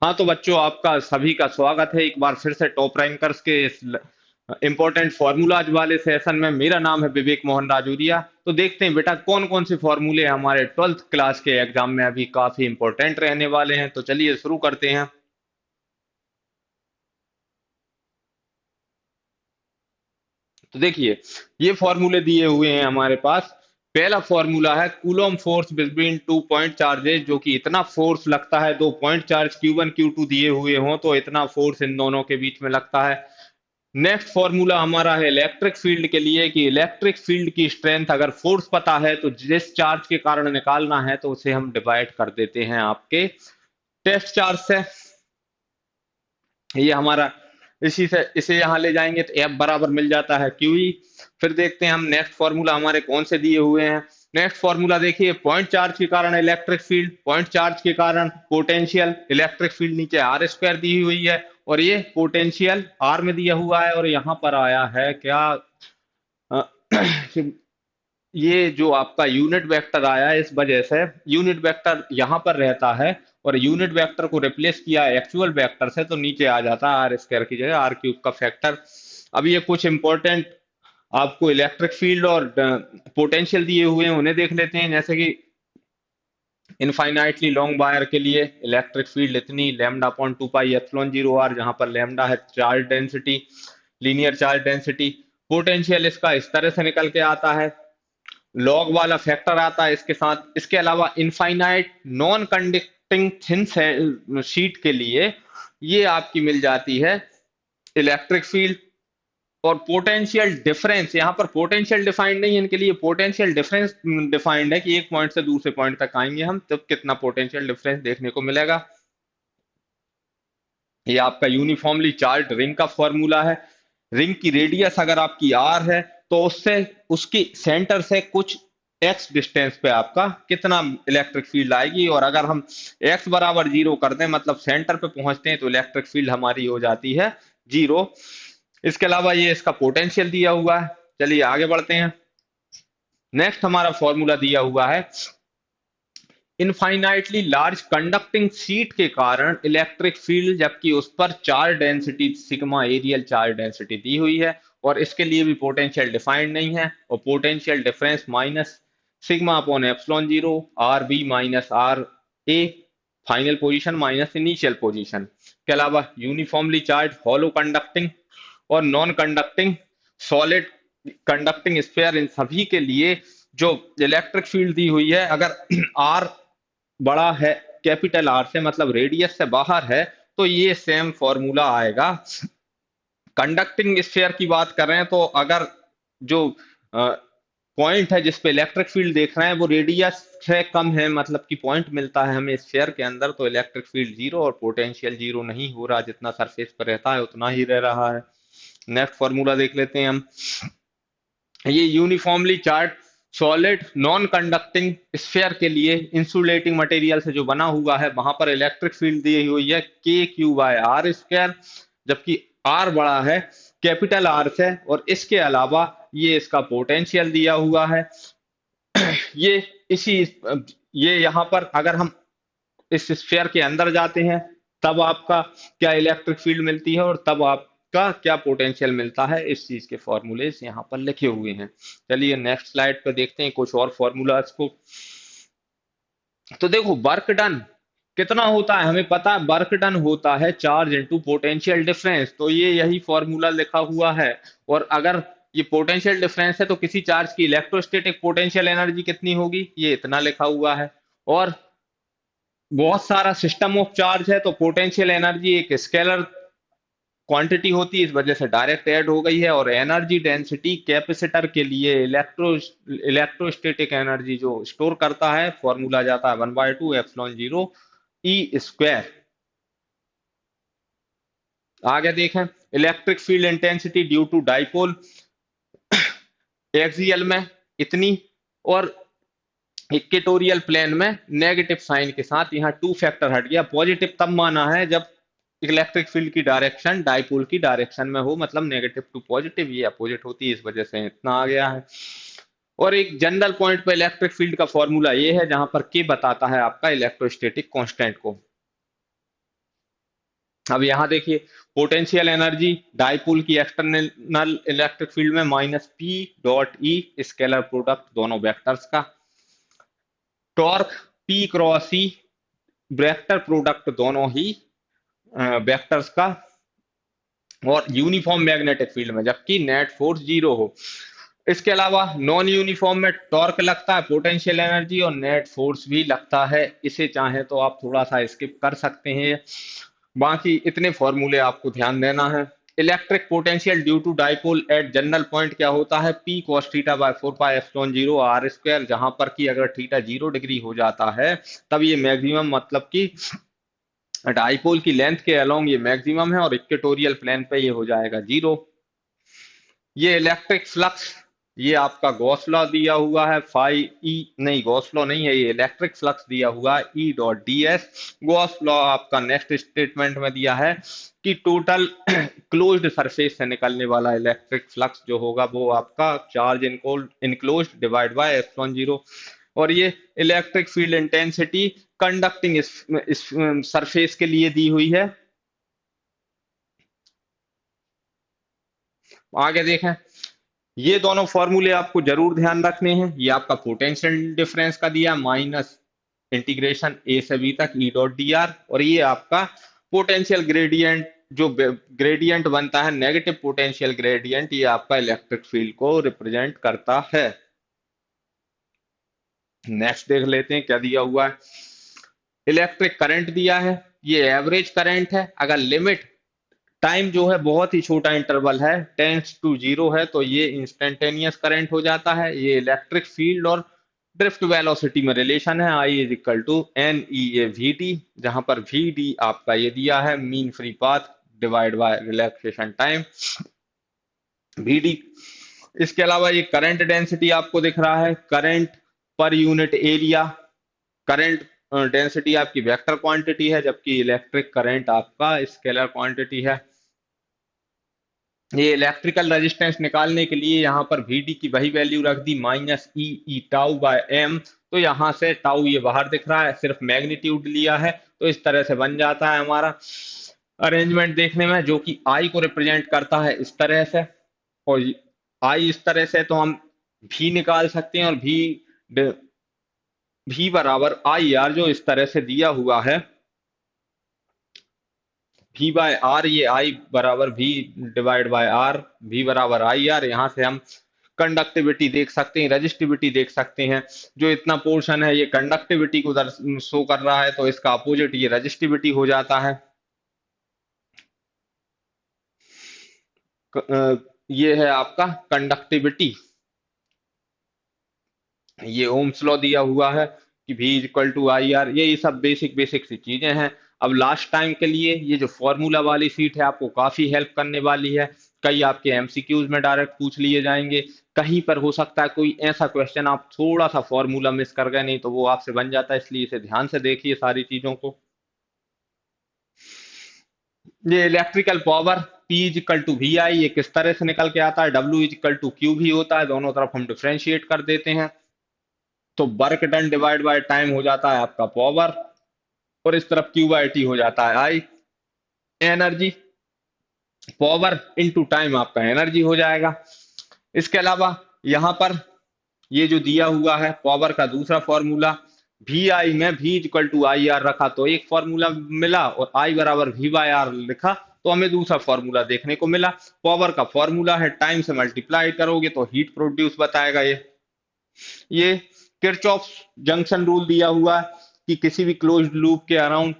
हाँ तो बच्चों, आपका सभी का स्वागत है एक बार फिर से टॉप रैंकर्स के इस इम्पोर्टेंट फॉर्मूलाज वाले सेशन में। मेरा नाम है विवेक मोहन राजूरिया। तो देखते हैं बेटा कौन कौन से फॉर्मूले हमारे 12th क्लास के एग्जाम में अभी काफी इंपॉर्टेंट रहने वाले हैं। तो चलिए शुरू करते हैं। तो देखिए, ये फॉर्मूले दिए हुए हैं हमारे पास। पहला फॉर्मूला है Coulomb force between two point charges, जो कि इतना फोर्स लगता है, दो पॉइंट चार्ज Q1 Q2 दिए हुए हों तो इतना फोर्स इन दोनों के बीच में लगता है। नेक्स्ट फॉर्मूला हमारा है इलेक्ट्रिक फील्ड के लिए कि इलेक्ट्रिक फील्ड की स्ट्रेंथ अगर फोर्स पता है तो जिस चार्ज के कारण निकालना है तो उसे हम डिवाइड कर देते हैं आपके टेस्ट चार्ज से। ये हमारा इसी से इसे यहाँ ले जाएंगे तो F बराबर मिल जाता है QE। फिर देखते हैं हम नेक्स्ट फॉर्मूला हमारे कौन से दिए हुए हैं। नेक्स्ट फॉर्मूला देखिए, पॉइंट चार्ज के कारण इलेक्ट्रिक फील्ड, पॉइंट चार्ज के कारण पोटेंशियल, इलेक्ट्रिक फील्ड नीचे आर स्क्वायर दी हुई है और ये पोटेंशियल आर में दिया हुआ है। और यहाँ पर आया है क्या, अ, ये जो आपका यूनिट वेक्टर आया है, इस वजह से यूनिट वेक्टर यहाँ पर रहता है और यूनिट वेक्टर को रिप्लेस किया एक्चुअल वेक्टर से, तो नीचे आ जाता है आर स्क्वायर की जगह आर क्यूब का फैक्टर। अब ये कुछ इंपॉर्टेंट आपको इलेक्ट्रिक फील्ड और पोटेंशियल दिए हुए हैं, उन्हें देख लेते हैं। जैसे कि इनफाइनाइटली लॉन्ग वायर के लिए इलेक्ट्रिक फील्ड इतनी lambda upon 2 pi epsilon 0 R, जहां पर लैम्डा है charge density, linear charge density. Potential इसका इस तरह से निकल के आता है, लॉग वाला फैक्टर आता है इसके साथ। इसके अलावा infinite non conducting thin sheet के लिए ये आपकी मिल जाती है इलेक्ट्रिक फील्ड। और पोटेंशियल डिफरेंस, यहाँ पर पोटेंशियल डिफाइंड नहीं है इनके लिए, पोटेंशियल डिफरेंस डिफाइंड है कि एक पॉइंट से दूसरे पॉइंट तक आएंगे हम तब कितना पोटेंशियल डिफरेंस देखने को मिलेगा। ये आपका यूनिफॉर्मली चार्ज रिंग का फॉर्मूला है। रिंग की रेडियस अगर आपकी आर है तो उससे उसकी सेंटर से कुछ एक्स डिस्टेंस पे आपका कितना इलेक्ट्रिक फील्ड आएगी। और अगर हम एक्स बराबर 0 कर दें, मतलब सेंटर पे पहुंचते हैं, तो इलेक्ट्रिक फील्ड हमारी हो जाती है 0। इसके अलावा ये इसका पोटेंशियल दिया हुआ है। चलिए आगे बढ़ते हैं। नेक्स्ट हमारा फॉर्मूला दिया हुआ है इनफाइनाइटली लार्ज कंडक्टिंग शीट के कारण इलेक्ट्रिक फील्ड, जबकि उस पर charge density sigma areal charge density दी हुई है और इसके लिए भी पोटेंशियल डिफाइंड नहीं है। और potential difference minus sigma upon epsilon 0 r b minus r a, final position minus initial position. के अलावा यूनिफॉर्मली चार्ज हॉलो कंडक्टिंग और non conducting solid conducting sphere, इन सभी के लिए जो इलेक्ट्रिक फील्ड दी हुई है, अगर आर बड़ा है कैपिटल आर से, मतलब रेडियस से बाहर है, तो ये सेम फॉर्मूला आएगा। कंडक्टिंग स्फीयर की बात कर रहे हैं तो अगर जो पॉइंट है जिसपे इलेक्ट्रिक फील्ड देख रहे हैं वो रेडियस से कम है, मतलब कि पॉइंट मिलता है हमें स्फीयर के अंदर, तो इलेक्ट्रिक फील्ड 0 और पोटेंशियल 0 नहीं हो रहा, जितना सरफेस पर रहता है उतना ही रह रहा है। नेक्स्ट फॉर्मूला देख लेते हैं हम। ये uniformly charge solid non conducting sphere के लिए इंसुलेटिंग मटेरियल से जो बना हुआ है, वहां पर इलेक्ट्रिक फील्ड दी हुई है K/Q/R², जबकि आर बड़ा है कैपिटल आर से। और इसके अलावा ये इसका पोटेंशियल दिया हुआ है। ये इसी ये यहाँ पर अगर हम इस स्फीयर के अंदर जाते हैं तब आपका क्या इलेक्ट्रिक फील्ड मिलती है और तब आपका क्या पोटेंशियल मिलता है, इस चीज के फॉर्मूलेस यहाँ पर लिखे हुए हैं। चलिए नेक्स्ट स्लाइड पर देखते हैं कुछ और फॉर्मूलाज को। तो देखो, वर्क डन कितना होता है हमें पता है, वर्क डन होता है चार्ज इनटू पोटेंशियल डिफरेंस, तो ये यही फॉर्मूला लिखा हुआ है। और अगर ये पोटेंशियल डिफरेंस है तो किसी चार्ज की इलेक्ट्रोस्टैटिक पोटेंशियल एनर्जी कितनी होगी, ये इतना लिखा हुआ है। और बहुत सारा सिस्टम ऑफ चार्ज है तो पोटेंशियल एनर्जी एक स्केलर क्वांटिटी होती है, इस वजह से डायरेक्ट ऐड हो गई है। और एनर्जी डेंसिटी कैपेसिटर के लिए इलेक्ट्रोस्टैटिक एनर्जी जो स्टोर करता है, फॉर्मूला जाता है 1/2 एप्सिलॉन 0 ई स्क्वायर। आगे देखें, electric field intensity due to dipole axial में इतनी, और इक्वेटोरियल प्लेन में नेगेटिव साइन के साथ, यहाँ टू फैक्टर हट गया, पॉजिटिव तब माना है जब इलेक्ट्रिक फील्ड की डायरेक्शन डाइपोल की डायरेक्शन में हो, मतलब नेगेटिव टू पॉजिटिव, ये अपोजिट होती है, इस वजह से इतना आ गया है। और एक जनरल पॉइंट पर इलेक्ट्रिक फील्ड का फॉर्मूला ये है जहां पर के बताता है आपका इलेक्ट्रोस्टैटिक कांस्टेंट को। अब यहाँ देखिए, पोटेंशियल एनर्जी डाइपोल की एक्सटर्नल इलेक्ट्रिक फील्ड में minus P dot E, scalar product दोनों वेक्टर्स का। टॉर्क पी क्रॉस ई, वेक्टर प्रोडक्ट दोनों ही वेक्टर्स का। और यूनिफॉर्म मैग्नेटिक फील्ड में जबकि नेट फोर्स जीरो हो। इसके अलावा नॉन यूनिफॉर्म में टॉर्क लगता है, पोटेंशियल एनर्जी और नेट फोर्स भी लगता है। इसे चाहे तो आप थोड़ा सा स्किप कर सकते हैं, बाकी इतने फॉर्मूले आपको ध्यान देना है। Electric potential due to dipole at general point क्या होता है, P cos theta by 4 pi epsilon 0 R square, जहां पर कि अगर थीटा 0 डिग्री हो जाता है तब ये मैक्सिमम, मतलब कि डाइपोल की लेंथ के अलोंग ये मैक्सिमम है, और इक्वेटोरियल प्लेन पे ये हो जाएगा 0। ये इलेक्ट्रिक फ्लक्स, ये आपका गॉस लॉ दिया हुआ है, फाई ई, नहीं गॉस लॉ नहीं है, ये इलेक्ट्रिक फ्लक्स दिया हुआ है E dot D S. Gauss law आपका नेक्स्ट स्टेटमेंट में दिया है कि टोटल क्लोज्ड सरफेस से निकलने वाला इलेक्ट्रिक फ्लक्स जो होगा वो आपका charge enclosed divide by epsilon 0। और ये इलेक्ट्रिक फील्ड इंटेंसिटी कंडक्टिंग इस सरफेस के लिए दी हुई है। आगे देखें, ये दोनों फॉर्मूले आपको जरूर ध्यान रखने हैं। ये आपका पोटेंशियल डिफरेंस का दिया माइनस इंटीग्रेशन ए से बी तक ई डॉट डी आर, और ये आपका पोटेंशियल ग्रेडियंट, जो ग्रेडियंट बनता है नेगेटिव पोटेंशियल ग्रेडियंट, ये आपका इलेक्ट्रिक फील्ड को रिप्रेजेंट करता है। नेक्स्ट देख लेते हैं क्या दिया हुआ है। इलेक्ट्रिक करंट दिया है, ये एवरेज करंट है। अगर लिमिट टाइम जो है बहुत ही छोटा इंटरवल है, टेंस टू जीरो है, तो ये इंस्टेंटेनियस करंट हो जाता है। ये इलेक्ट्रिक फील्ड और ड्रिफ्ट वेलोसिटी में रिलेशन है, I is equal to n e a v t, जहां पर वी डी आपका ये दिया है mean free path divide by relaxation time, v d. इसके अलावा ये करंट डेंसिटी आपको दिख रहा है, current per unit area. Current density आपकी वेक्टर क्वांटिटी है, जबकि इलेक्ट्रिक करंट आपका स्केलर क्वांटिटी है। ये इलेक्ट्रिकल रेजिस्टेंस निकालने के लिए यहाँ पर वीडी की वही वैल्यू रख दी, माइनस ई ई टाउ बाय एम। तो यहाँ से टाउ ये बाहर दिख रहा है, सिर्फ मैग्नीट्यूड लिया है, तो इस तरह से बन जाता है हमारा अरेंजमेंट देखने में, जो कि आई को रिप्रेजेंट करता है इस तरह से। और आई इस तरह से तो हम भी निकाल सकते हैं, और भी बराबर आई आर जो इस तरह से दिया हुआ है, भी बाय आर, ये आई बराबर भी डिवाइड बाय आर, भी बराबर आई आर। यहाँ से हम कंडक्टिविटी देख सकते हैं, रजिस्टिविटी देख सकते हैं। जो इतना पोर्शन है ये कंडक्टिविटी को शो कर रहा है, तो इसका अपोजिट ये रजिस्टिविटी हो जाता है। ये है आपका कंडक्टिविटी। ये ओम्स लॉ दिया हुआ है कि V equal to I R. ये सब बेसिक बेसिक सी चीजें हैं। अब लास्ट टाइम के लिए ये जो फॉर्मूला वाली सीट है आपको काफी हेल्प करने वाली है। कई आपके एमसीक्यूज में डायरेक्ट पूछ लिए जाएंगे, कहीं पर हो सकता है कोई ऐसा क्वेश्चन आप थोड़ा सा फॉर्मूला मिस कर गए, नहीं तो वो आपसे बन जाता है, इसलिए इसे ध्यान से देखिए सारी चीजों को। ये electrical power P equal to v I, ये किस तरह से निकल के आता है, W इक्वल टू क्यू भी होता है, दोनों तरफ हम डिफ्रेंशिएट कर देते हैं, तो work done divide by time हो जाता है आपका पावर, और इस तरफ क्यू बाय टी हो जाता है आई, एनर्जी। पावर इनटू टाइम आपका एनर्जी हो जाएगा। इसके अलावा यहाँ पर ये जो दिया हुआ है पावर का दूसरा फॉर्मूला, वी आई में V equal to I R रखा तो एक फॉर्मूला मिला, और I बराबर V बाय आर लिखा तो हमें दूसरा फॉर्मूला देखने को मिला। पावर का फॉर्मूला है, टाइम से मल्टीप्लाई करोगे तो हीट प्रोड्यूस बताएगा। ये किरचॉफ जंक्शन रूल दिया हुआ है कि किसी भी क्लोज्ड लूप के around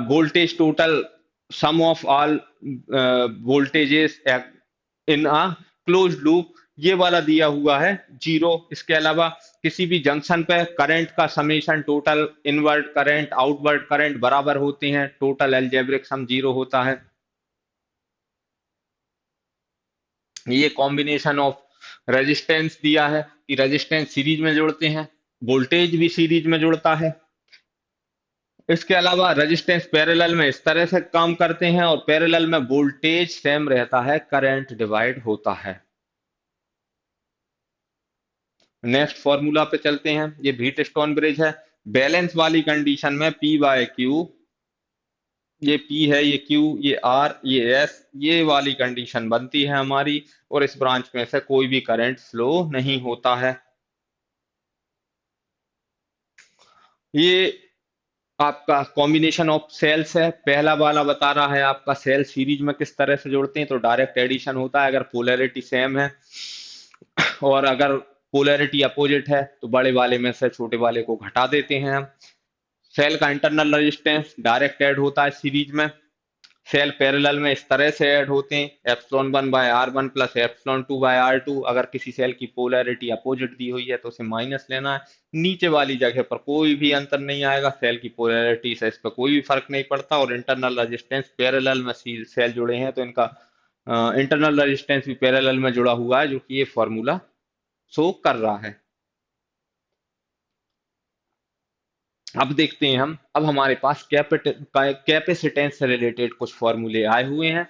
voltage total sum of all voltages in a closed loop, ये वाला दिया हुआ है 0। इसके अलावा किसी भी जंक्शन पे करंट का summation total inward current outward current बराबर होते हैं, टोटल अलजेब्रिक सम 0 होता है। ये कॉम्बिनेशन ऑफ रेजिस्टेंस दिया है कि रेजिस्टेंस सीरीज में जोड़ते हैं, वोल्टेज भी सीरीज में जुड़ता है। इसके अलावा रेजिस्टेंस पैरेलल में इस तरह से काम करते हैं, और पैरेलल में वोल्टेज सेम रहता है, करंट डिवाइड होता है। नेक्स्ट फॉर्मूला पे चलते हैं, ये व्हीट स्टोन ब्रिज है। बैलेंस वाली कंडीशन में P बाय क्यू ये पी है, ये क्यू, ये आर, ये एस, ये वाली कंडीशन बनती है हमारी, और इस ब्रांच में से कोई भी करंट फ्लो नहीं होता है। ये आपका कॉम्बिनेशन ऑफ सेल्स है। पहला वाला बता रहा है आपका सेल सीरीज में किस तरह से जोड़ते हैं, तो डायरेक्ट एडिशन होता है अगर पोलैरिटी सेम है, और अगर पोलैरिटी अपोजिट है तो बड़े वाले में से छोटे वाले को घटा देते हैं हम। सेल का इंटरनल रेजिस्टेंस डायरेक्ट ऐड होता है सीरीज में। सेल पैरेलल में इस तरह से ऐड होते हैं, epsilon 1/R1 plus epsilon 2/R2। अगर किसी सेल की पोलैरिटी अपोजिट दी हुई है तो उसे माइनस लेना है। नीचे वाली जगह पर कोई भी अंतर नहीं आएगा, सेल की पोलैरिटी से इस पर कोई भी फर्क नहीं पड़ता। और इंटरनल रेजिस्टेंस पैरेलल में सेल जुड़े हैं तो इनका इंटरनल रेजिस्टेंस भी पैरेलल में जुड़ा हुआ है, जो कि ये फॉर्मूला शो कर रहा है। अब देखते हैं हम, अब हमारे पास कैपेसिटेंस से रिलेटेड कुछ फॉर्मूले आए हुए हैं।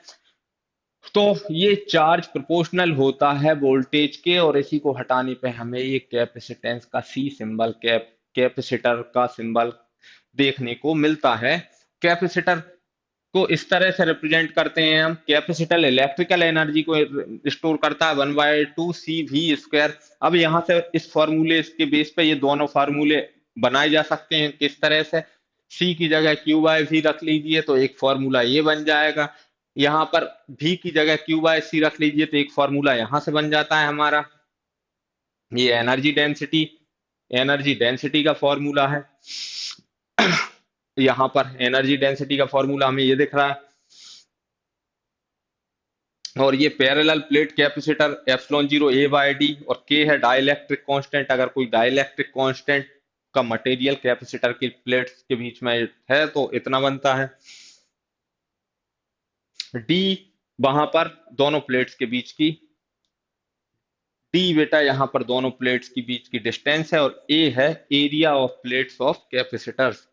तो ये चार्ज प्रोपोर्शनल होता है वोल्टेज के, और इसी को हटाने पे हमें ये कैपेसिटेंस का सी सिंबल, कैपेसिटर का सिंबल देखने को मिलता है। कैपेसिटर को इस तरह से रिप्रेजेंट करते हैं हम। कैपेसिटर इलेक्ट्रिकल एनर्जी को स्टोर करता है 1/2 CV²। अब यहाँ से इस फॉर्मूले के बेस पे ये दोनों फार्मूले बनाए जा सकते हैं। किस तरह से, सी की जगह Q/V रख लीजिए तो एक फॉर्मूला ये बन जाएगा। यहाँ पर V की जगह Q/C रख लीजिए तो एक फॉर्मूला यहाँ से बन जाता है हमारा। ये एनर्जी डेंसिटी का फॉर्मूला है। यहाँ पर एनर्जी डेंसिटी का फॉर्मूला हमें ये दिख रहा है। और ये पैरेलल प्लेट कैपेसिटर ε0 A/d, और K है डाइलेक्ट्रिक कांस्टेंट। अगर कोई डाइलेक्ट्रिक कांस्टेंट का मटेरियल कैपेसिटर की प्लेट्स के बीच में है तो इतना बनता है। D वहां पर दोनों प्लेट्स के बीच की, D बेटा यहाँ पर दोनों प्लेट्स के बीच की डिस्टेंस है, और A है area of plates of capacitors.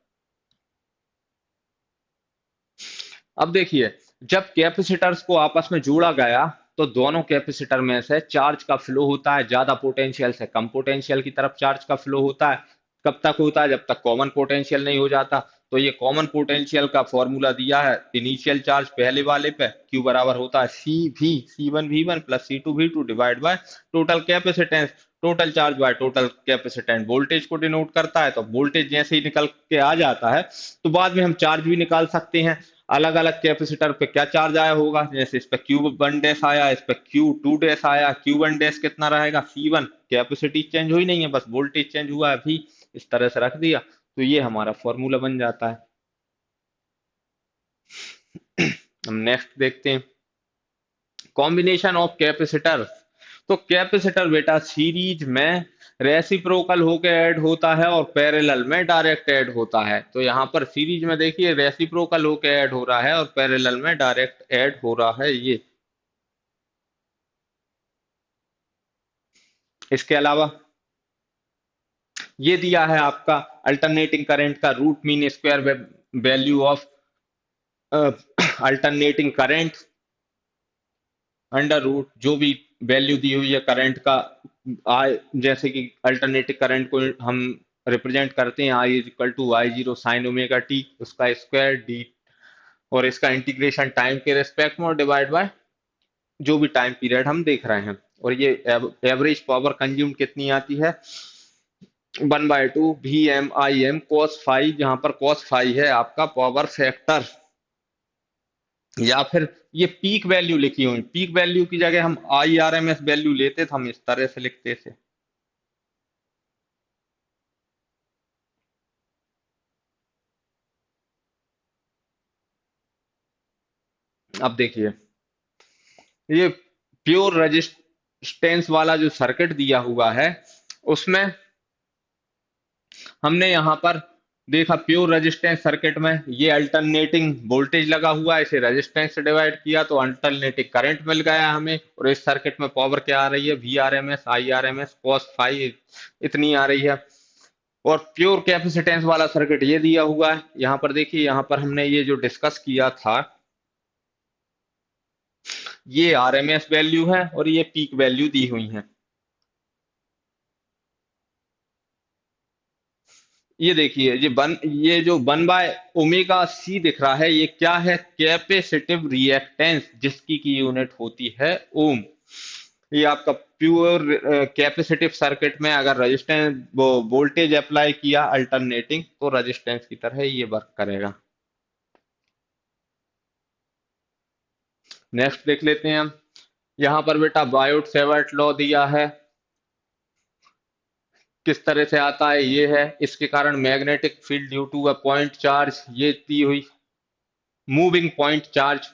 अब देखिए, जब कैपेसिटर्स को आपस में जोड़ा गया तो दोनों कैपेसिटर में से चार्ज का फ्लो होता है, ज्यादा पोटेंशियल से कम पोटेंशियल की तरफ चार्ज का फ्लो होता है। कब तक होता है, जब तक कॉमन पोटेंशियल नहीं हो जाता। तो ये कॉमन पोटेंशियल का फॉर्मूला दिया है इनिशियल चार्ज पहले वाले पे, Q बराबर होता है C1V1 plus C2V2 divide by total capacitance. Total charge by total capacitance voltage को डिनोट करता है। तो वोल्टेज जैसे ही निकल के आ जाता है तो बाद में हम चार्ज भी निकाल सकते हैं। अलग अलग कैपेसिटर पे क्या चार्ज आया होगा, जैसे इस पे Q1 डैश आया, इस पे Q2 डैश आया। Q1 डैश कितना रहेगा, C1। कैपेसिटी चेंज हुई नहीं है, बस वोल्टेज चेंज हुआ है भी, इस तरह से रख दिया तो ये हमारा फॉर्मूला बन जाता है। हम नेक्स्ट देखते हैं, कॉम्बिनेशन ऑफ कैपेसिटर। तो कैपेसिटर बेटा सीरीज में रेसिप्रोकल होके ऐड होता है और पैरेलल में डायरेक्ट ऐड होता है। तो यहाँ पर सीरीज में देखिए रेसिप्रोकल होके ऐड हो रहा है और पैरेलल में डायरेक्ट ऐड हो रहा है ये। इसके अलावा ये दिया है आपका अल्टरनेटिंग करंट का root mean square value of alternating current under root, जो भी वैल्यू दी हुई है करंट का, आई जैसे कि अल्टरनेटिव करंट को हम रिप्रेजेंट करते हैं I = I0 sin ω t, उसका स्क्वायर डी, और इसका इंटीग्रेशन टाइम के रेस्पेक्ट में और डिवाइड बाय जो भी टाइम पीरियड हम देख रहे हैं। और ये एवरेज पावर कंज्यूम कितनी आती है, 1/2 VmIm cos φ, जहां पर cos φ है आपका पावर फैक्टर। या फिर ये पीक वैल्यू लिखी हुई, पीक वैल्यू की जगह हम IRMS वैल्यू लेते तो हम इस तरह से लिखते थे। अब देखिए, ये प्योर रेजिस्टेंस वाला जो सर्किट दिया हुआ है उसमें हमने यहाँ पर देखा, प्योर रेजिस्टेंस सर्किट में ये अल्टरनेटिंग वोल्टेज लगा हुआ है, इसे रेजिस्टेंस से डिवाइड किया तो अल्टरनेटिंग करंट मिल गया हमें। और इस सर्किट में पावर क्या आ रही है, VRMS IRMS cos φ इतनी आ रही है। और प्योर कैपेसिटेंस वाला सर्किट ये दिया हुआ है। यहाँ पर देखिए, यहाँ पर हमने ये जो डिस्कस किया था, ये आरएमएस वैल्यू है और ये पीक वैल्यू दी हुई है। ये देखिए, ये जो 1/ओमेगा c दिख रहा है, ये क्या है? कैपेसिटिव रिएक्टेंस, जिसकी की यूनिट होती है ओम। ये आपका प्योर कैपेसिटिव सर्किट में अगर रेजिस्टेंस वो वोल्टेज अप्लाई किया अल्टरनेटिंग, तो रेजिस्टेंस की तरह ये वर्क करेगा। नेक्स्ट देख लेते हैं हम। यहाँ पर बेटा बायोट सेवर्ट लॉ दिया है, किस तरह से आता है ये है। इसके कारण magnetic field due to a point charge, ये दी हुई मूविंग पॉइंट चार्ज।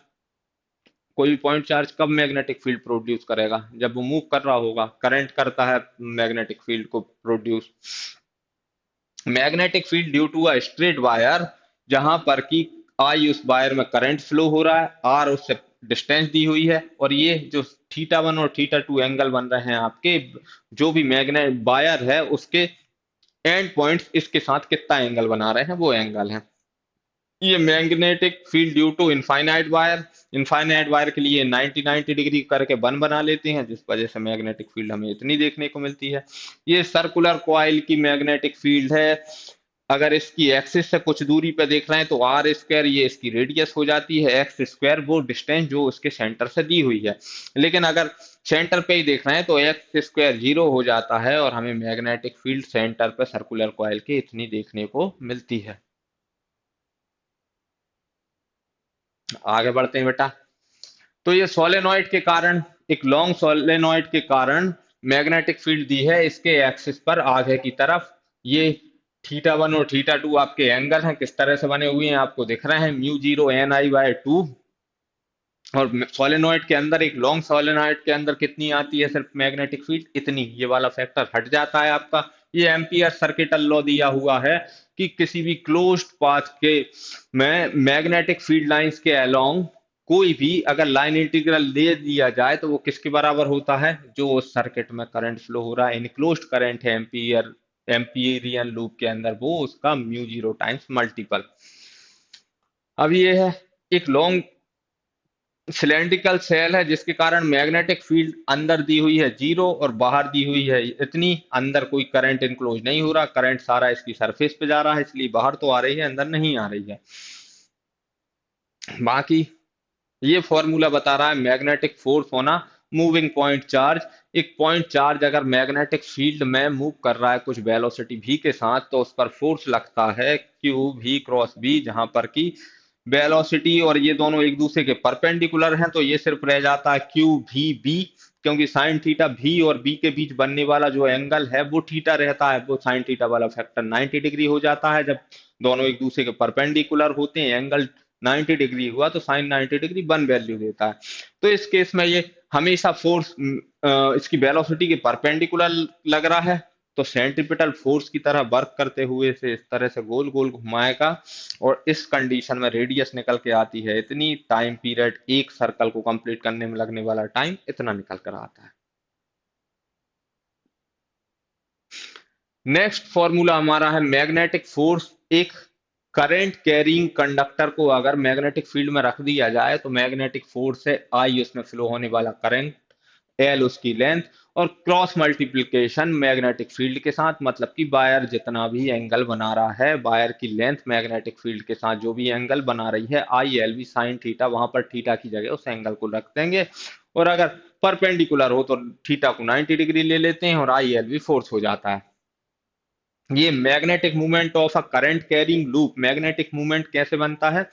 कोई भी पॉइंट चार्ज कब मैग्नेटिक फील्ड प्रोड्यूस करेगा? जब वो मूव कर रहा होगा, करंट करता है मैग्नेटिक फील्ड को produce. Magnetic field due to a straight wire, जहां पर कि आई उस वायर में करंट फ्लो हो रहा है, आर उससे डिस्टेंस दी हुई है, और ये जो थीटा 1 और थीटा 2 एंगल बन रहे हैं आपके, जो भी मैग्नेट वायर है उसके एंड पॉइंट्स इसके साथ कितना एंगल बना रहे हैं, वो एंगल है। ये magnetic field due to infinite wire के लिए 90 डिग्री करके बन बना लेते हैं, जिस वजह से मैग्नेटिक फील्ड हमें इतनी देखने को मिलती है। ये सर्कुलर कॉइल की मैग्नेटिक फील्ड है। अगर इसकी एक्सिस से कुछ दूरी पे देख रहे हैं तो आर स्क्वायर, ये इसकी रेडियस हो जाती है, एक्स स्क्वायर वो डिस्टेंस जो उसके सेंटर से दी हुई है। लेकिन अगर सेंटर पे ही देख रहे हैं तो एक्स स्क्वायर 0 हो जाता है, और हमें मैग्नेटिक फील्ड सेंटर पे सर्कुलर कॉइल के इतनी देखने को मिलती है। आगे बढ़ते हैं बेटा। तो ये सोलेनॉइड के कारण, एक लॉन्ग सोलेनॉइड के कारण मैग्नेटिक फील्ड दी है इसके एक्सिस पर आगे की तरफ। ये थीटा 1 और थीटा 2 आपके एंगल हैं, किस तरह से बने हुए हैं आपको दिख रहे हैं, μ0 Ni/2। और सोलेनॉइड के अंदर, एक लॉन्ग सोलेनॉइड के अंदर कितनी आती है सिर्फ मैग्नेटिक फील्ड? इतनी। ये वाला फैक्टर हट जाता है आपका। ये एम्पियर सर्किटल लॉ दिया हुआ है कि किसी भी क्लोज्ड पाथ के में मैग्नेटिक फील्ड लाइंस के अलोंग कोई भी अगर लाइन इंटीग्रल दे दिया जाए तो वो किसके बराबर होता है? जो उस सर्किट में करंट फ्लो हो रहा है, इनक्लोज्ड करंट है एम्पियरियन लूप के अंदर, वो उसका μ0 टाइम्स मल्टीपल। अब ये है एक लॉन्ग सिलेंड्रिकल सेल है, जिसके कारण मैग्नेटिक फील्ड अंदर दी हुई है 0 और बाहर दी हुई है इतनी। अंदर कोई करंट इनक्लोज नहीं हो रहा, करंट सारा इसकी सरफेस पे जा रहा है, इसलिए बाहर तो आ रही है, अंदर नहीं आ रही है। बाकी ये फॉर्मूला बता रहा है मैग्नेटिक फोर्स होना मूविंग पॉइंट चार्ज। एक पॉइंट चार्ज अगर मैग्नेटिक फील्ड में मूव कर रहा है कुछ वेलोसिटी v के साथ, तो उस पर फोर्स लगता है q v×b, जहां पर कि वेलोसिटी और ये दोनों एक दूसरे के परपेंडिकुलर हैं, तो ये सिर्फ रह जाता है q v b। क्योंकि साइन थीटा v और b के बीच बनने वाला जो एंगल है वो थीटा रहता है, वो साइन थीटा वाला फैक्टर 90 डिग्री हो जाता है। जब दोनों एक दूसरे के परपेंडिकुलर होते हैं, एंगल 90 डिग्री हुआ, तो साइन 90 डिग्री 1 वैल्यू देता है। तो इस केस में ये हमेशा फोर्स इसकी वेलोसिटी के परपेंडिकुलर लग रहा है, तो सेंट्रीपिटल फोर्स की तरह वर्क करते हुए इसे इस तरह से गोल गोल घुमाएगा, और इस कंडीशन में रेडियस निकल के आती है इतनी। टाइम पीरियड एक सर्कल को कंप्लीट करने में लगने वाला टाइम इतना निकल कर आता है। नेक्स्ट फॉर्मूला हमारा है मैग्नेटिक फोर्स। एक करंट कैरिंग कंडक्टर को अगर मैग्नेटिक फील्ड में रख दिया जाए तो मैग्नेटिक फोर्स है आई उसमें फ्लो होने वाला करंट, एल उसकी लेंथ, और क्रॉस मल्टीप्लिकेशन मैग्नेटिक फील्ड के साथ, मतलब कि वायर जितना भी एंगल बना रहा है, वायर की लेंथ मैग्नेटिक फील्ड के साथ जो भी एंगल बना रही है, I L V sine theta, वहां पर थीटा की जगह उस एंगल को रख देंगे। और अगर परपेंडिकुलर हो तो थीटा को 90 डिग्री ले लेते हैं, और आई एल वी फोर्स हो जाता है। ये magnetic movement of a current carrying loop. Magnetic movement कैसे बनता है?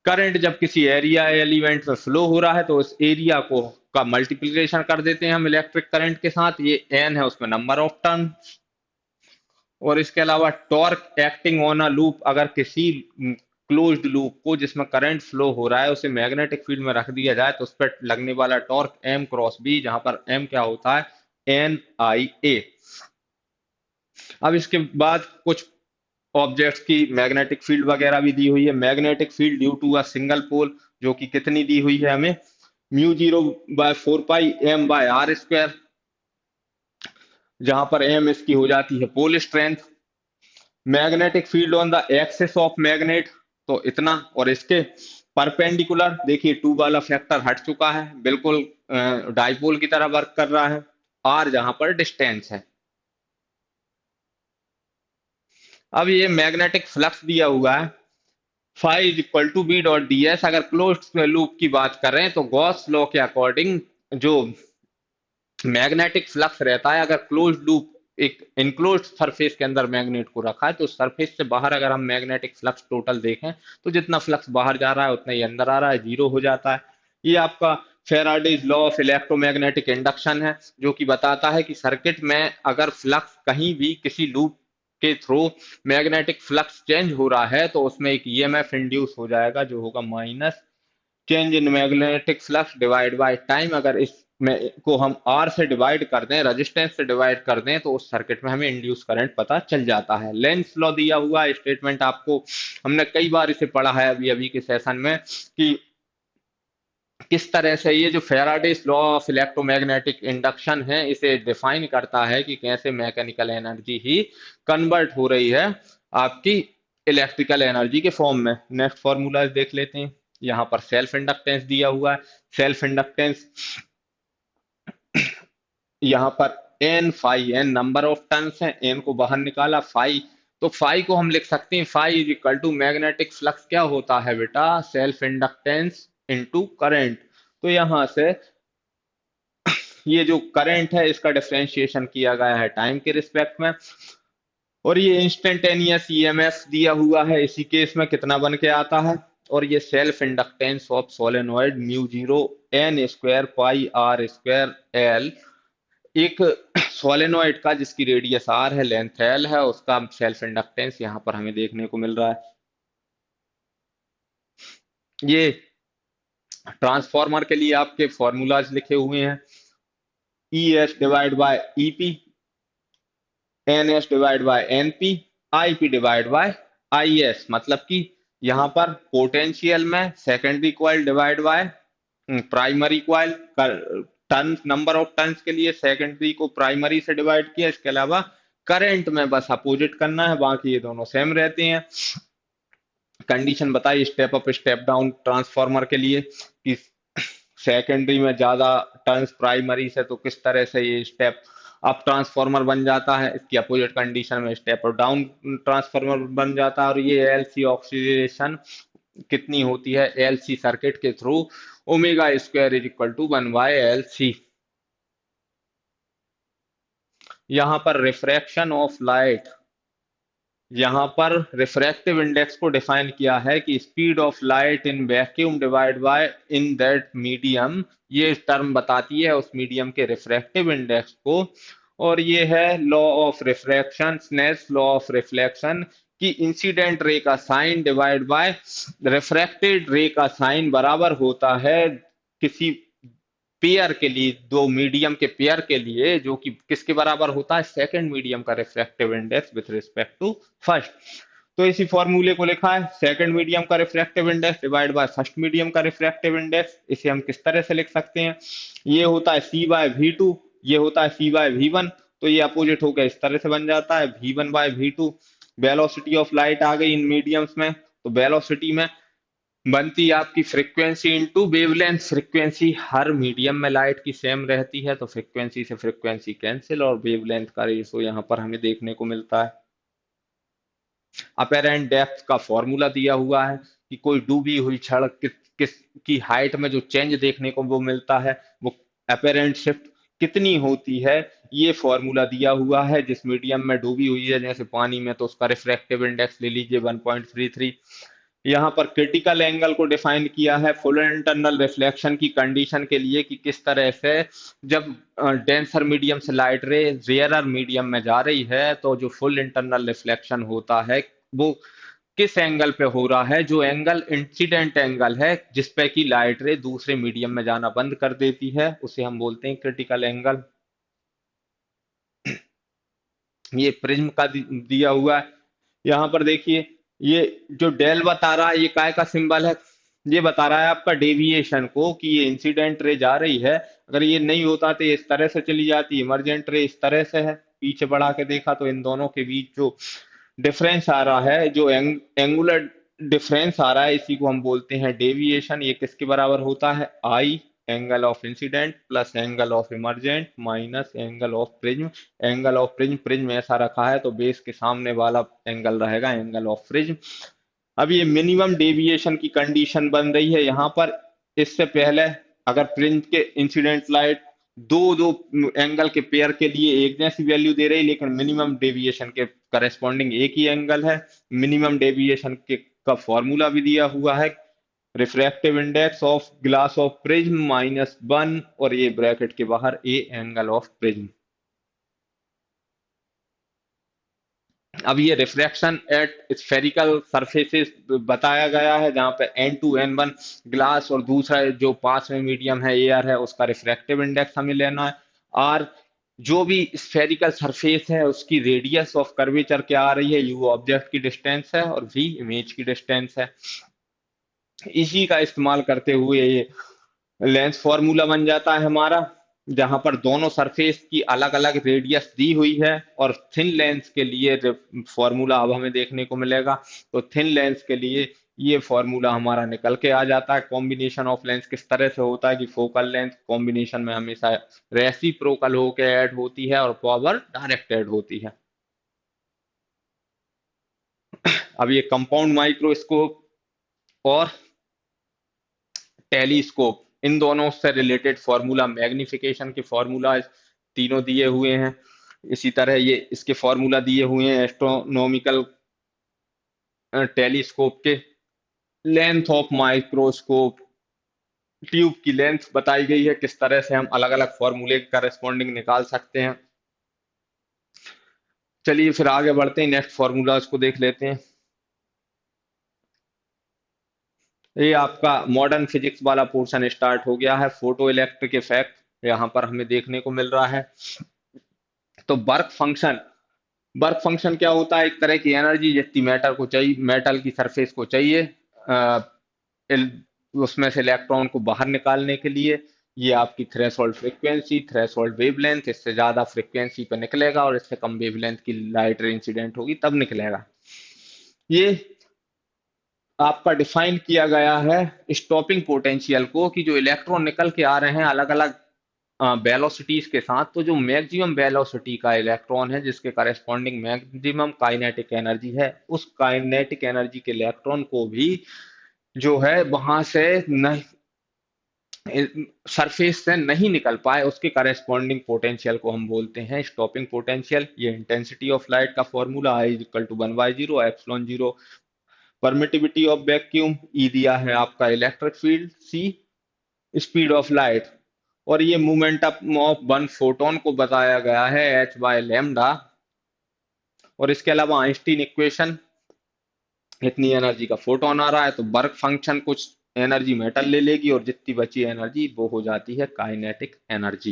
करंट जब किसी एरिया एलिमेंट में फ्लो हो रहा है तो उस एरिया को का मल्टीप्लिकेशन कर देते हैं हम इलेक्ट्रिक करंट के साथ, ये एन है उसमें नंबर ऑफ टर्न। और इसके अलावा torque acting on a loop, अगर किसी क्लोज्ड लूप को जिसमें करंट फ्लो हो रहा है उसे मैग्नेटिक फील्ड में रख दिया जाए तो उस पर लगने वाला टॉर्क M×B, जहां पर M क्या होता है? NIA। अब इसके बाद कुछ ऑब्जेक्ट्स की मैग्नेटिक फील्ड वगैरह भी दी हुई है। Magnetic field due to a single pole, जो कि कितनी दी हुई है हमें? μ0/4πm/r², जहां पर m इसकी हो जाती है pole strength. Magnetic field on the axis of magnet, तो इतना। और इसके परपेंडिकुलर देखिए 2 वाला फैक्टर हट चुका है, बिल्कुल डाइपोल की तरह वर्क कर रहा है। r जहां पर डिस्टेंस है। अब ये मैग्नेटिक फ्लक्स दिया हुआ है, phi is equal to B dot D S. अगर क्लोज्ड लूप की बात करें तो गॉस लॉ के अकॉर्डिंग जो मैग्नेटिक फ्लक्स रहता है, अगर क्लोज्ड लूप एक इनक्लोज्ड सरफेस के अंदर मैग्नेट को रखा है तो सरफेस से बाहर अगर हम मैग्नेटिक फ्लक्स टोटल देखें तो जितना फ्लक्स बाहर जा रहा है उतना ही अंदर आ रहा है, जीरो हो जाता है। ये आपका Faraday's law of electromagnetic induction है, जो कि बताता है कि सर्किट में अगर फ्लक्स कहीं भी किसी लूप के थ्रू मैग्नेटिक फ्लक्स चेंज हो रहा है तो उसमें एक ईएमएफ इंड्यूस हो जाएगा, जो होगा minus change in magnetic flux divide by time. अगर इस में को हम आर से डिवाइड कर दें, रेजिस्टेंस से डिवाइड कर दें, तो उस सर्किट में हमें इंड्यूस करंट पता चल जाता है। लेंस लॉ दिया हुआ स्टेटमेंट आपको, हमने कई बार इसे पढ़ा है अभी अभी के सेशन में, कि किस तरह से ये जो Faraday's law of electromagnetic induction है इसे डिफाइन करता है कि कैसे मैकेनिकल एनर्जी ही कन्वर्ट हो रही है आपकी इलेक्ट्रिकल एनर्जी के फॉर्म में। नेक्स्ट फॉर्मूला देख लेते हैं। यहाँ पर सेल्फ इंडक्टेंस दिया हुआ है। सेल्फ इंडक्टेंस यहाँ पर N phi, N number of turns है, एन को बाहर निकाला, फाई, तो फाई को हम लिख सकते हैं phi is equal to magnetic flux क्या होता है बेटा, सेल्फ इंडक्टेंस इनटू करंट। तो यहां से ये जो करंट है इसका डिफरेंशिएशन किया गया है टाइम के रिस्पेक्ट में, और ये इंस्टेंटेनियस ईएमएफ दिया हुआ है इसी केस में कितना बन के आता है, और ये self inductance of solenoid mu zero N square pi R square L, एक सोलेनॉइड का जिसकी रेडियस आर है, लेंथ एल है, उसका सेल्फ इंडक्टेंस यहाँ पर हमें देखने को मिल रहा है। ये ट्रांसफॉर्मर के लिए आपके फॉर्मूलाज लिखे हुए हैं, E S divide by E P, N S divide by N P, I P divide by I S. मतलब कि यहाँ पर पोटेंशियल में secondary coil divide by primary coil, turn number of turns के लिए सेकेंडरी को प्राइमरी से divide किया, इसके अलावा करंट में बस अपोजिट करना है, बाकी ये दोनों सेम रहते हैं। कंडीशन बताइए step up step down transformer के लिए कि सेकेंडरी में ज्यादा टर्न्स प्राइमरी से तो किस तरह से ये स्टेप अप ट्रांसफार्मर बन जाता है, इसकी अपोजिट कंडीशन में स्टेप अप डाउन ट्रांसफार्मर बन जाता है। और ये एलसी ऑक्सीडेशन कितनी होती है एलसी सर्किट के through, omega square is equal to 1/LC। यहाँ पर रिफ्रैक्शन ऑफ लाइट, यहाँ पर रिफ्रैक्टिव इंडेक्स को डिफाइन किया है कि speed of light in vacuum divide by in that medium, ये टर्म बताती है उस मीडियम के रिफ्रैक्टिव इंडेक्स को। और ये है law of refraction, Snell's law of reflection, कि इंसिडेंट रे का साइन डिवाइड बाय रिफ्रैक्टेड रे का साइन बराबर होता है किसी पेयर के लिए, दो मीडियम के पेयर के लिए, जो कि किसके बराबर होता है, सेकंड मीडियम का refractive index with respect to first. तो इसी फॉर्मूले को लिखा है, सेकंड मीडियम का refractive index divide by first medium का रिफ्रैक्टिव इंडेक्स। इसे हम किस तरह से लिख सकते हैं, ये होता है सी बाय वी टू, ये होता है सी बाय वी वन, तो ये अपोजिट होकर इस तरह से बन जाता है v one by v two. Velocity of light आ गई इन मीडियम्स में, तो वेलोसिटी में बनती है आपकी फ्रीक्वेंसी इंटू वेवलेंथ। फ्रीक्वेंसी हर मीडियम में लाइट की सेम रहती है, तो फ्रीक्वेंसी से फ्रीक्वेंसी कैंसिल, और वेवलेंथ का रेशो यहाँ पर हमें देखने को मिलता है। अपेरेंट डेप्थ का फॉर्मूला दिया हुआ है कि कोई डूबी हुई छड़ किस की हाइट में जो चेंज देखने को वो मिलता है, वो अपेरेंट शिफ्ट कितनी होती है, ये फॉर्मूला दिया हुआ है। जिस मीडियम में डूबी हुई है जैसे पानी में, तो उसका रिफ्रैक्टिव इंडेक्स ले लीजिए 1.33। यहाँ पर क्रिटिकल एंगल को डिफाइन किया है फुल इंटरनल रिफ्लेक्शन की कंडीशन के लिए, कि किस तरह से जब डेंसर मीडियम से लाइट रे रेयरर मीडियम में जा रही है तो जो फुल इंटरनल रिफ्लेक्शन होता है वो किस एंगल पे हो रहा है, जो एंगल इंसिडेंट एंगल है जिस पे की लाइट रे दूसरे मीडियम में जाना बंद कर देती है, उसे हम बोलते हैं क्रिटिकल एंगल। ये प्रिज्म का दिया हुआ है। यहाँ पर देखिए, ये जो डेल बता रहा है ये काय का सिंबल है, ये बता रहा है आपका डेविएशन को, कि ये इंसिडेंट रे जा रही है, अगर ये नहीं होता तो ये इस तरह से चली जाती, इमरजेंट रे इस तरह से है। पीछे बढ़ा के देखा तो इन दोनों के बीच जो डिफरेंस आ रहा है, जो एंगुलर डिफरेंस आ रहा है, इसी को हम बोलते हैं डेविएशन। ये किसके बराबर होता है, i angle of incidence plus angle of emergent minus angle of prism. Angle of prism, prism ऐसा रखा है तो बेस के सामने वाला एंगल रहेगा एंगल ऑफ प्रिज्म। अब ये मिनिमम डेविएशन की कंडीशन बन रही है यहाँ पर। इससे पहले अगर प्रिज्म के इंसिडेंट लाइट दो दो एंगल के पेयर के लिए एक जैसी वैल्यू दे रही, लेकिन मिनिमम डेविएशन के करस्पॉन्डिंग एक ही एंगल है। मिनिमम डेविएशन के का फॉर्मूला भी दिया हुआ है, refractive index of glass of prism -1, और ये ब्रैकेट के बाहर ए एंगल ऑफ प्रिज्म। अब ये रिफ्रैक्शन एट स्फेरिकल सरफेसेस बताया गया है, जहां पे N2 N1 ग्लास और दूसरा जो पास में मीडियम है एयर है उसका रिफ्रैक्टिव इंडेक्स हमें लेना है। और जो भी स्फेरिकल सरफेस है उसकी रेडियस ऑफ कर्वेचर क्या आ रही है, यू ऑब्जेक्ट की डिस्टेंस है और वी इमेज की डिस्टेंस है। इसी का इस्तेमाल करते हुए ये लेंस फॉर्मूला बन जाता है हमारा, जहां पर दोनों सरफेस की अलग अलग रेडियस दी हुई है। और थिन लेंस के लिए फॉर्मूला अब हमें देखने को मिलेगा। तो थिन लेंस के लिए ये फॉर्मूला हमारा निकल के आ जाता है। कॉम्बिनेशन ऑफ लेंस किस तरह से होता है कि फोकल लेंथ कॉम्बिनेशन में हमेशा रेसिप्रोकल होके ऐड होती है और पावर डायरेक्ट ऐड होती है। अब ये कंपाउंड माइक्रोस्कोप और टेलीस्कोप, इन दोनों से रिलेटेड फॉर्मूला, मैग्निफिकेशन के फॉर्मूला तीनों दिए हुए हैं। इसी तरह ये इसके फॉर्मूला दिए हुए हैं एस्ट्रोनॉमिकल टेलीस्कोप के। लेंथ ऑफ माइक्रोस्कोप, ट्यूब की लेंथ बताई गई है, किस तरह से हम अलग अलग फॉर्मूले के करस्पॉन्डिंग निकाल सकते हैं। चलिए फिर आगे बढ़ते हैं, नेक्स्ट फॉर्मूला उसको देख लेते हैं। ये आपका मॉडर्न फिजिक्स वाला पोर्शन स्टार्ट हो गया है। फोटो इलेक्ट्रिक इफेक्ट यहाँ पर हमें देखने को मिल रहा है। तो वर्क फंक्शन क्या होता है, एक तरह की एनर्जी जितनी मैटर को चाहिए, मेटल की सरफेस को चाहिए अ, उसमें से इलेक्ट्रॉन को बाहर निकालने के लिए। ये आपकी थ्रेशोल्ड फ्रीक्वेंसी, थ्रेशोल्ड वेवलेंथ, इससे ज्यादा फ्रीक्वेंसी पे निकलेगा और इससे कम वेवलेंथ की लाइट इंसिडेंट होगी तब निकलेगा। ये आपका डिफाइन किया गया है स्टॉपिंग पोटेंशियल को, कि जो इलेक्ट्रॉन निकल के आ रहे हैं अलग अलग वेलोसिटीज के साथ, तो जो मैक्सिमम वेलोसिटी का इलेक्ट्रॉन है जिसके करस्पॉन्डिंग मैक्सिमम काइनेटिक एनर्जी है, उस काइनेटिक एनर्जी के इलेक्ट्रॉन को भी जो है वहां से नहीं, सरफेस से नहीं निकल पाए, उसके करस्पॉन्डिंग पोटेंशियल को हम बोलते हैं स्टॉपिंग पोटेंशियल। ये इंटेंसिटी ऑफ लाइट का formula I = 1/0 epsilon 0 permittivity of vacuum, e दिया है आपका electric field, c speed of light, और ये मोमेंटम ऑफ वन फोटोन को बताया गया है h/λ। और इसके अलावा आइंस्टीन इक्वेशन, इतनी एनर्जी का फोटोन आ रहा है तो वर्क फंक्शन कुछ एनर्जी मेटल ले लेगी और जितनी बची एनर्जी वो हो जाती है काइनेटिक एनर्जी।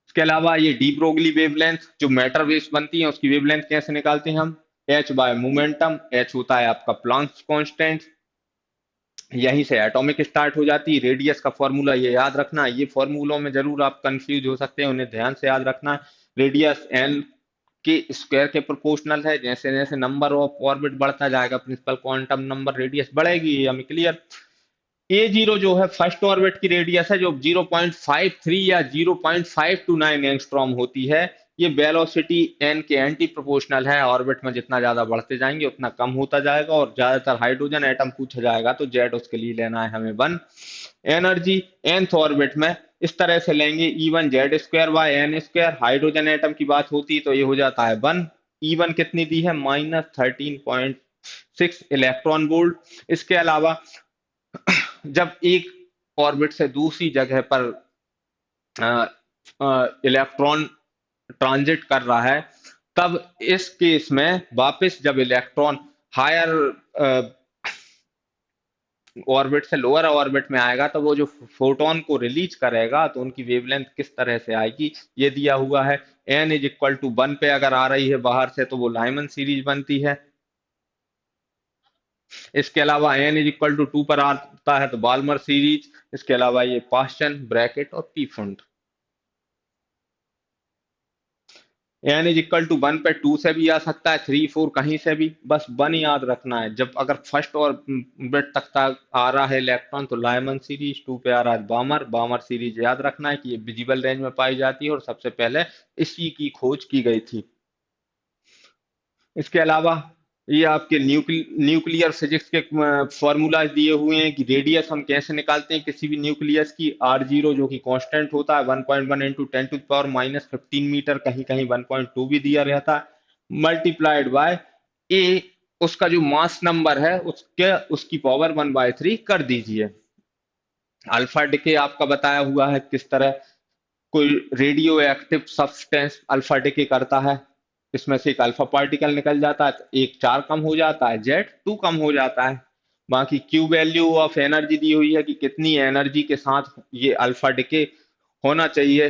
इसके अलावा ये डी ब्रोगली वेवलेंथ, जो मैटर वेव्स बनती हैं उसकी वेवलेंथ कैसे निकालते हैं हम, h/मोमेंटम, h होता है आपका प्लैंक्स कांस्टेंट, यहीं से एटॉमिक स्टार्ट हो जाती है। रेडियस का फॉर्मूला ये याद रखना, ये फॉर्मूलों में जरूर आप कंफ्यूज हो सकते हैं, उन्हें ध्यान से याद रखना। रेडियस एन के स्क्वायर के प्रोपोर्शनल है, जैसे जैसे नंबर ऑफ ऑर्बिट बढ़ता जाएगा प्रिंसिपल क्वांटम नंबर रेडियस बढ़ेगी, ये हमें क्लियर। A0 जो है फर्स्ट ऑर्बिट की रेडियस है, जो 0.53 या 0.529 एंगस्ट्रॉम होती है। ये वेलोसिटी एन के एंटी प्रोपोर्शनल है, ऑर्बिट में जितना ज्यादा बढ़ते जाएंगे उतना कम होता जाएगा। और ज्यादातर हाइड्रोजन एटम पूछा जाएगा तो जेड उसके लिए लेना है हमें 1। एनर्जी nth ऑर्बिट में इस तरह से लेंगे, E1 Z² / n²। Hydrogen atom की बात होती तो ये हो जाता है 1। E1 कितनी दी है, -13.6 इलेक्ट्रॉन वोल्ट। इसके अलावा जब एक ऑर्बिट से दूसरी जगह पर इलेक्ट्रॉन ट्रांजिट कर रहा है, तब इस केस में वापस जब इलेक्ट्रॉन हायर ऑर्बिट से लोअर ऑर्बिट में आएगा तो वो जो फोटोन को रिलीज करेगा तो उनकी वेवलेंथ किस तरह से आएगी ये दिया हुआ है। n = 1 पे अगर आ रही है बाहर से तो वो लाइमन सीरीज बनती है। इसके अलावा n = 2 पर आता है तो बाल्मर सीरीज। इसके अलावा ये पास्चन, ब्रैकेट और Pfund. N is equal to 1 पे 2 से भी आ सकता है, 3 4 कहीं से भी, बस 1 याद रखना है। जब अगर फर्स्ट और बिट तक आ रहा है इलेक्ट्रॉन तो लाइमन सीरीज, 2 पे आ रहा है बामर, बामर सीरीज याद रखना है कि ये विजिबल रेंज में पाई जाती है और सबसे पहले इसी की खोज की गई थी। इसके अलावा ये आपके न्यूक्लियर फिजिक्स के फॉर्मूलाज दिए हुए हैं कि रेडियस हम कैसे निकालते हैं किसी भी न्यूक्लियस की। आर जीरो जो कि कांस्टेंट होता है 1.1 इंटू 10⁻⁻15 मीटर, कहीं कहीं 1.2 भी दिया रहता है, मल्टीप्लाइड बाय ए, उसका जो मास नंबर है उसके उसकी पावर 1/3 कर दीजिए। अल्फा डिके आपका बताया हुआ है किस तरह कोई radio active substance alpha decay करता है, इसमें से एक अल्फा पार्टिकल निकल जाता है तो एक चार कम हो जाता है, जेड टू कम हो जाता है। बाकी क्यू वैल्यू ऑफ एनर्जी दी हुई है कि कितनी एनर्जी के साथ ये अल्फा डिके होना चाहिए।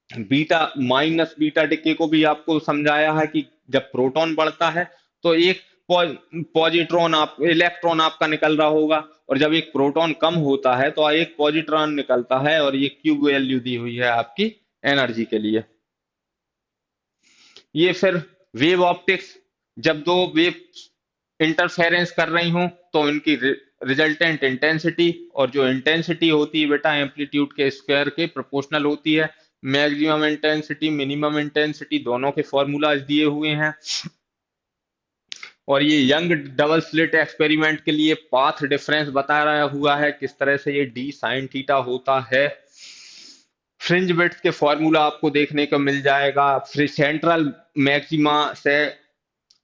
बीटा माइनस बीटा डिके को भी आपको समझाया है कि जब प्रोटॉन बढ़ता है तो एक पॉजिट्रॉन आप इलेक्ट्रॉन आपका निकल रहा होगा, और जब एक प्रोटॉन कम होता है तो एक पॉजिट्रॉन निकलता है, और ये क्यू वैल्यू दी हुई है आपकी एनर्जी के लिए। ये फिर वेव ऑप्टिक्स, जब दो वेव इंटरफेरेंस कर रही हूं तो इनकी रिजल्टेंट इंटेंसिटी, और जो इंटेंसिटी होती है बेटा एम्पलीट्यूड के स्क्वायर के प्रोपोर्शनल होती है। मैक्सिमम इंटेंसिटी मिनिमम इंटेंसिटी दोनों के फॉर्मूलाज दिए हुए हैं। और ये यंग डबल स्लिट एक्सपेरिमेंट के लिए पाथ डिफरेंस बताया हुआ है किस तरह से ये डी साइन थीटा होता है। फ्रिंज विड्थ के फॉर्मूला आपको देखने को मिल जाएगा। फिर सेंट्रल मैक्सिमा से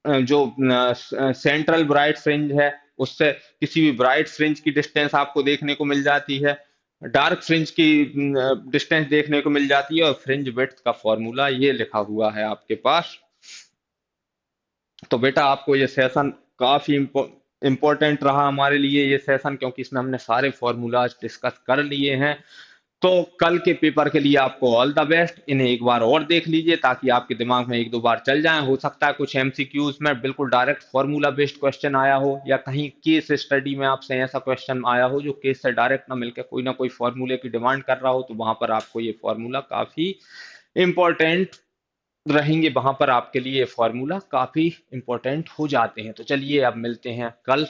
जो सेंट्रल ब्राइट फ्रिंज है उससे किसी भी ब्राइट फ्रिंज की डिस्टेंस आपको देखने को मिल जाती है, डार्क फ्रिंज की डिस्टेंस देखने को मिल जाती है, और फ्रिंज विड्थ का फॉर्मूला ये लिखा हुआ है आपके पास। तो बेटा आपको ये सेशन काफी इम्पोर्टेंट रहा हमारे लिए ये सेशन, क्योंकि इसमें हमने सारे फॉर्मूलाज डिस्कस कर लिए हैं। तो कल के पेपर के लिए आपको ऑल द बेस्ट। इन्हें एक बार और देख लीजिए ताकि आपके दिमाग में एक दो बार चल जाए। हो सकता है कुछ एमसीक्यूज में बिल्कुल डायरेक्ट फॉर्मूला बेस्ड क्वेश्चन आया हो, या कहीं केस स्टडी में आपसे ऐसा क्वेश्चन आया हो जो केस से डायरेक्ट ना कोई फॉर्मूले की डिमांड कर रहा हो, तो वहां पर आपको ये फॉर्मूला काफी इंपॉर्टेंट रहेंगे, वहां पर आपके लिए फॉर्मूला काफी इंपॉर्टेंट हो जाते हैं। तो चलिए अब मिलते हैं कल।